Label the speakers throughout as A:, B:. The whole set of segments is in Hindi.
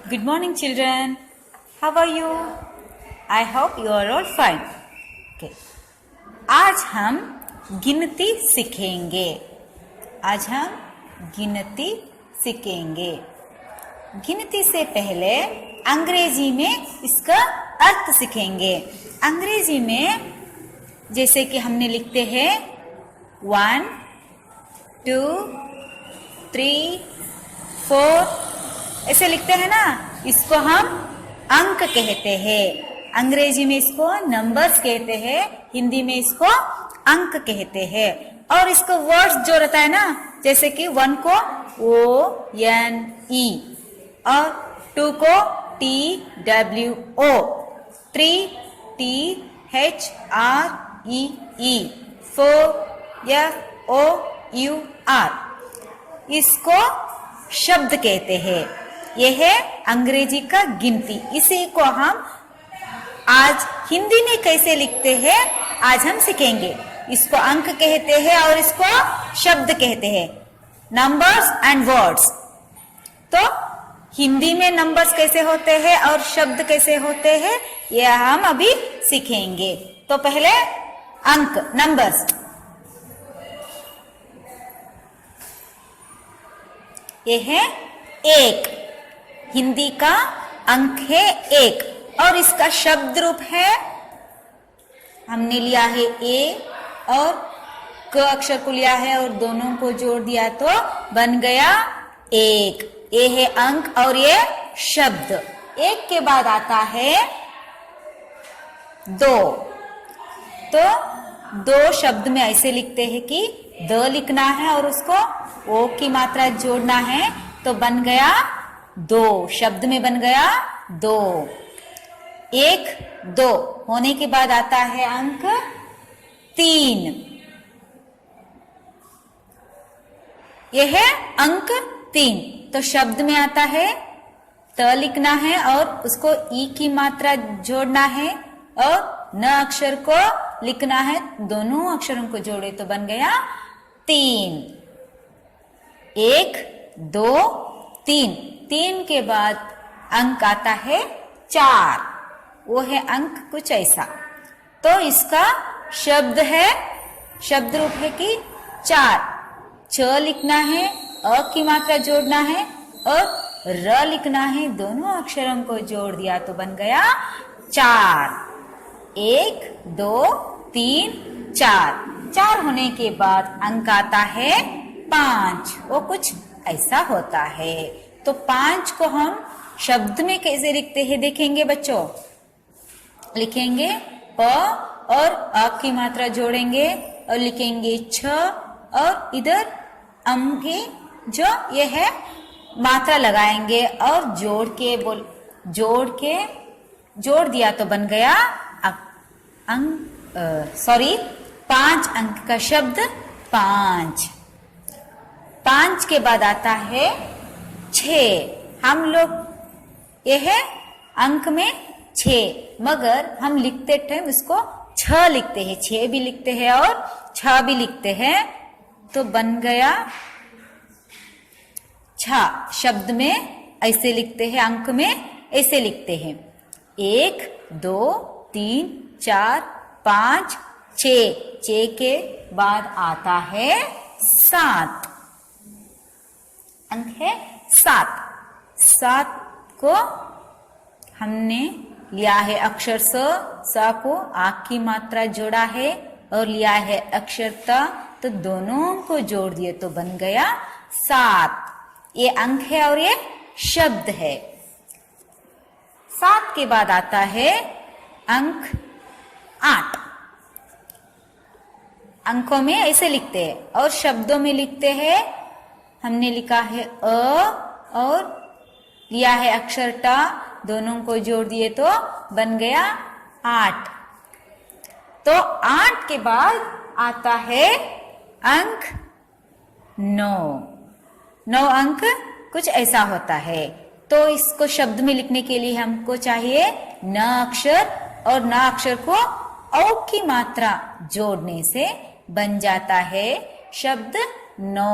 A: Good morning, children. How are you? I hope you are all fine. Okay. आज हम गिनती सीखेंगे. आज हम गिनती सीखेंगे. गिनती से पहले अंग्रेजी में इसका अर्थ सीखेंगे. अंग्रेजी में जैसे कि हमने लिखते हैं 1, 2, 3, 4 ऐसे लिखते हैं ना, इसको हम अंक कहते हैं. अंग्रेजी में इसको नंबर्स कहते हैं, हिंदी में इसको अंक कहते हैं. और इसको वर्ड्स जो रहता है ना, जैसे कि 1 को ONE और 2 को TWO, 3 THREE, 4 FOUR. इसको शब्द कहते हैं. यह है अंग्रेजी का गिनती. इसी को हम आज हिंदी में कैसे लिखते हैं आज हम सीखेंगे. इसको अंक कहते हैं और इसको शब्द कहते हैं. Numbers and words. तो हिंदी में नंबर्स कैसे होते हैं और शब्द कैसे होते हैं यह हम अभी सीखेंगे. तो पहले अंक, नंबर्स. यह है 1. हिंदी का अंक है 1 और इसका शब्द रूप है, हमने लिया है ए और क अक्षर को लिया है और दोनों को जोड़ दिया तो बन गया 1. ये है अंक और ये शब्द. 1 के बाद आता है 2. तो 2 शब्द में ऐसे लिखते हैं कि द लिखना है और उसको ओ की मात्रा जोड़ना है तो बन गया 2. शब्द में बन गया 2. 1, 2 होने के बाद आता है अंक 3. यह है अंक 3. तो शब्द में आता है त लिखना है और उसको ई की मात्रा जोड़ना है और न अक्षर को लिखना है. दोनों अक्षरों को जोड़े तो बन गया 3. 1, 2, 3. 3 के बाद अंक आता है 4. वो है अंक कुछ ऐसा. तो इसका शब्द है, शब्द रूप है कि 4. च लिखना है, अ की मात्रा जोड़ना है और र लिखना है. दोनों अक्षरों को जोड़ दिया तो बन गया 4. 1, 2, 3, 4. 4 होने के बाद अंक आता है 5. वो कुछ ऐसा होता है. तो 5 को हम शब्द में कैसे लिखते हैं देखेंगे बच्चों. लिखेंगे प और अ की मात्रा जोड़ेंगे और लिखेंगे 6 और इधर अम की जो ये है मात्रा लगाएंगे और जोड़ दिया तो बन गया अंक 5 अंक का शब्द 5. 5 के बाद आता है 6. हम लोग यह है अंक में 6 मगर हम लिखते टाइम इसको 6 लिखते हैं. 6 भी लिखते हैं और 6 भी लिखते हैं तो बन गया 6. शब्द में ऐसे लिखते हैं, अंक में ऐसे लिखते हैं 1, 2, 3, 4, 5, 6. 6 के बाद आता है 7. अंक है 7. 7 को हमने लिया है अक्षर स को आ की मात्रा जोड़ा है और लिया है अक्षर त तो दोनों को जोड़ दिए तो बन गया 7. ये अंक है और ये शब्द है. 7 के बाद आता है अंक 8. अंकों में ऐसे लिखते हैं और शब्दों में लिखते हैं. हमने लिखा है अ और लिया है अक्षर टा, दोनों को जोड़ दिए तो बन गया 8. तो 8 के बाद आता है अंक 9. 9 अंक कुछ ऐसा होता है. तो इसको शब्द में लिखने के लिए हमको चाहिए न अक्षर और न अक्षर को औ की मात्रा जोड़ने से बन जाता है शब्द 9.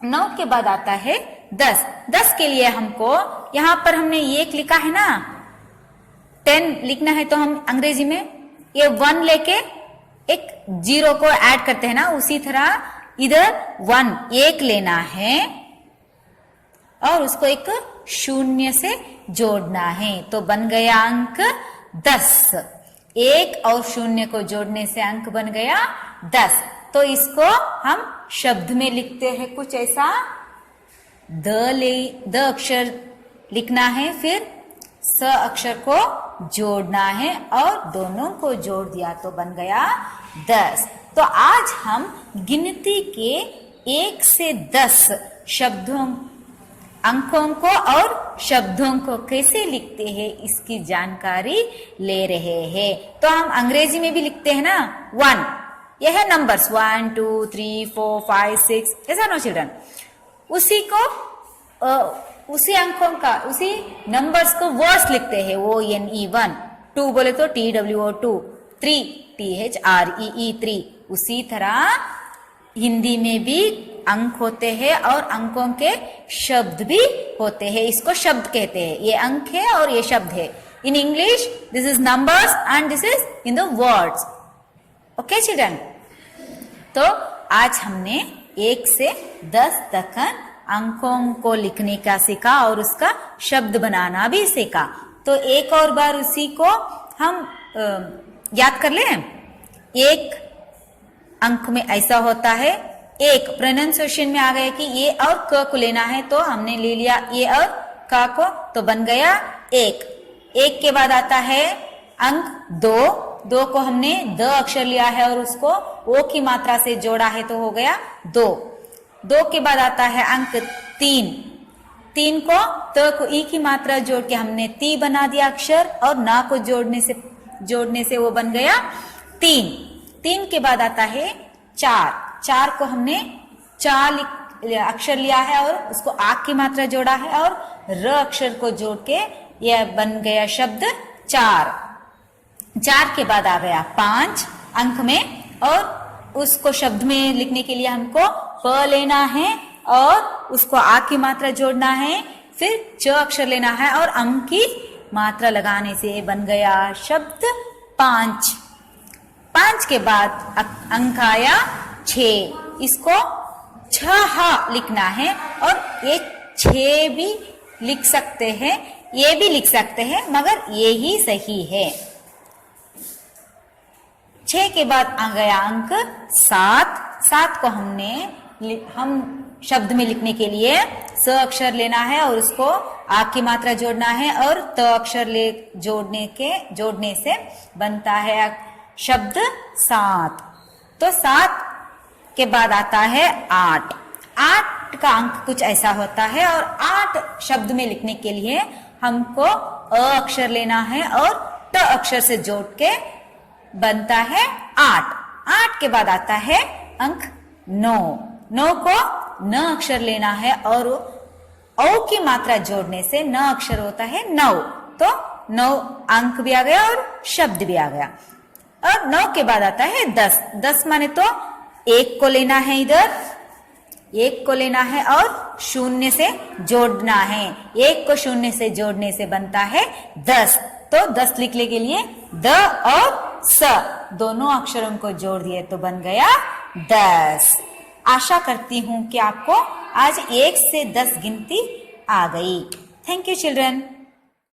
A: 9 के बाद आता है 10। 10 के लिए हमको यहाँ पर हमने 1 लिखा है ना, 10 लिखना है तो हम अंग्रेजी में ये 1 लेके एक 0 को ऐड करते हैं ना, उसी तरह इधर 1 लेना है और उसको एक 0 से जोड़ना है, तो बन गया अंक 10। 1 और 0 को जोड़ने से अंक बन गया 10। तो इसको हम शब्द में लिखते हैं कुछ ऐसा, द अक्षर लिखना है, फिर स अक्षर को जोड़ना है और दोनों को जोड़ दिया तो बन गया 10। तो आज हम गिनती के 1 से 10 शब्दों, अंकों को और शब्दों को कैसे लिखते हैं इसकी जानकारी ले रहे हैं। तो हम अंग्रेजी में भी लिखते हैं ना 1, यह है नंबर्स 1 2 3 4 5 6, ऐसा नो चिल्ड्रन। उसी को उसी अंकों का, उसी नंबर्स को वर्ड्स लिखते हैं, ONE 1, 2 बोले तो TWO 2, 3 THREE 3। उसी तरह हिंदी में भी अंक होते हैं और अंकों के शब्द भी होते हैं, इसको शब्द कहते हैं। ये अंक है और ये शब्द है। In English this is numbers and this is in the words. Okay children, तो आज हमने 1 से 10 तक अंकों को लिखने का सीखा और उसका शब्द बनाना भी सीखा। तो एक और बार उसी को हम याद कर लें। 1 अंक में ऐसा होता है, एक प्रोनाउंसिएशन में आ गया कि ये और क को लेना है, तो हमने ले लिया ये और का को, तो बन गया 1। 1 के बाद आता है अंक 2। 2 को हमने द अक्षर लिया है और उसको ओ की मात्रा से जोड़ा है तो हो गया 2। 2 के बाद आता है अंक 3। 3 को त को ई की मात्रा जोड़ के हमने ती बना दिया अक्षर और ना को जोड़ने से वो बन गया 3। 3 के बाद आता है 4। 4 को हमने अक्षर लिया है और उसको आग की मात्रा जोड़ा है और र अक्षर को जोड़ के यह बन गया शब्द 4। 4 के बाद आ गया 5 अंक में और उसको शब्द में लिखने के लिए हमको प लेना है और उसको आग की मात्रा जोड़ना है, फिर च अक्षर लेना है और अंक की मात्रा लगाने से बन गया शब्द 5। 5 के बाद अंक आया 6। इसको 6 लिखना है और ये 6 भी लिख सकते हैं, ये भी लिख सकते हैं, मगर ये ही सही है। 6 के बाद आ गया अंक 7। 7 को हम शब्द में लिखने के लिए स अक्षर लेना है और उसको आ की मात्रा जोड़ना है और त अक्षर जोड़ने से बनता है शब्द 7। तो 7 के बाद आता है 8। 8 का अंक कुछ ऐसा होता है और 8 शब्द में लिखने के लिए हमको अ अक्षर लेना है और ट अक्षर से जोड़ के बनता है 8। 8 के बाद आता है अंक 9। 9 को न अक्षर लेना है और औ की मात्रा जोड़ने से न अक्षर होता है 9, तो 9 अंक भी आ गया और शब्द भी आ गया। और 9 के बाद आता है 10। 10 माने तो 1 को लेना है, इधर 1 को लेना है और 0 से जोड़ना है। 1 को 0 से जोड़ने से बनता है 10। तो 10 लिखने के लिए द और स दोनों अक्षरों को जोड़ दिए तो बन गया 10। आशा करती हूं कि आपको आज 1 से 10 गिनती आ गई। Thank you children.